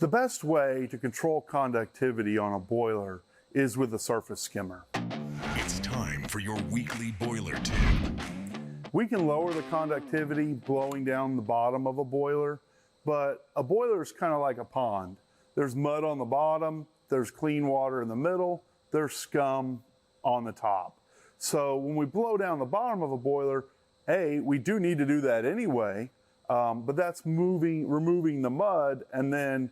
The best way to control conductivity on a boiler is with a surface skimmer. It's time for your weekly boiler tip. We can lower the conductivity blowing down the bottom of a boiler, but a boiler is kind of like a pond. There's mud on the bottom, there's clean water in the middle, there's scum on the top. So when we blow down the bottom of a boiler, we do need to do that anyway, but that's removing the mud, and then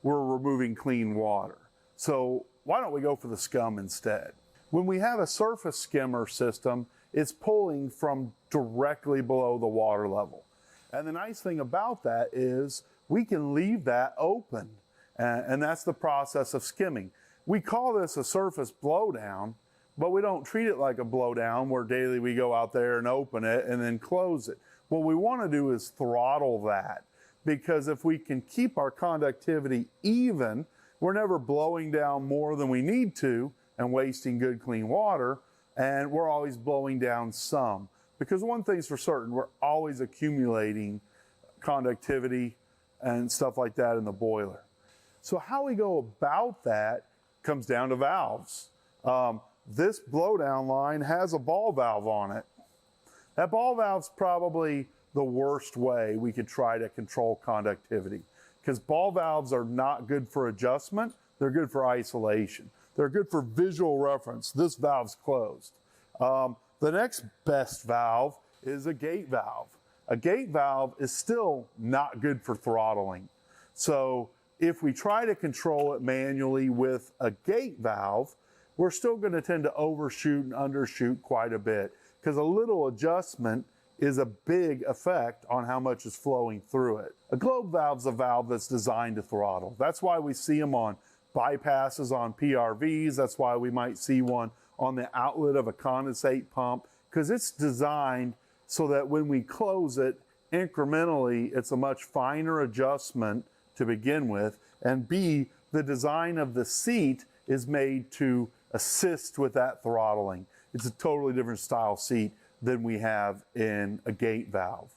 we're removing clean water. So why don't we go for the scum instead? When we have a surface skimmer system, it's pulling from directly below the water level. And the nice thing about that is we can leave that open, and that's the process of skimming. We call this a surface blowdown, but we don't treat it like a blowdown where daily we go out there and open it and then close it. What we want to do is throttle that, because if we can keep our conductivity even, we're never blowing down more than we need to and wasting good clean water, and we're always blowing down some. Because one thing's for certain, we're always accumulating conductivity and stuff like that in the boiler. So how we go about that comes down to valves. This blowdown line has a ball valve on it. That ball valve's probably the worst way we could try to control conductivity, because ball valves are not good for adjustment, they're good for isolation. They're good for visual reference. This valve's closed. The next best valve is a gate valve. A gate valve is still not good for throttling. So if we try to control it manually with a gate valve, we're still going to tend to overshoot and undershoot quite a bit, because a little adjustment is a big effect on how much is flowing through it. A globe valve is a valve that's designed to throttle. That's why we see them on bypasses on PRVs. That's why we might see one on the outlet of a condensate pump, because it's designed so that when we close it incrementally, it's a much finer adjustment to begin with, and B, the design of the seat is made to assist with that throttling. It's a totally different style seat than we have in a gate valve.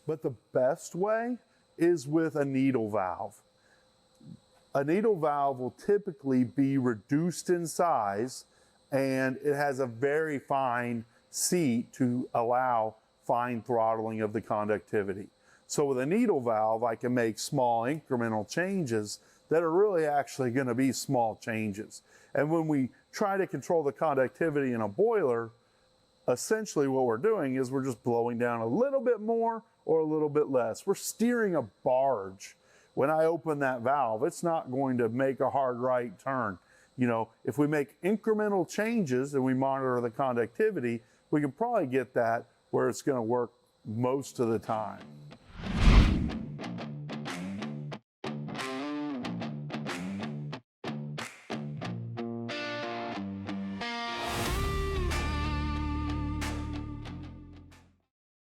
But the best way is with a needle valve. A needle valve will typically be reduced in size, and it has a very fine seat to allow fine throttling of the conductivity. So with a needle valve, I can make small incremental changes that are really actually going to be small changes. And when we try to control the conductivity in a boiler, essentially what we're doing is we're just blowing down a little bit more or a little bit less. We're steering a barge. When I open that valve, it's not going to make a hard right turn. You know, if we make incremental changes and we monitor the conductivity, we can probably get that where it's going to work most of the time.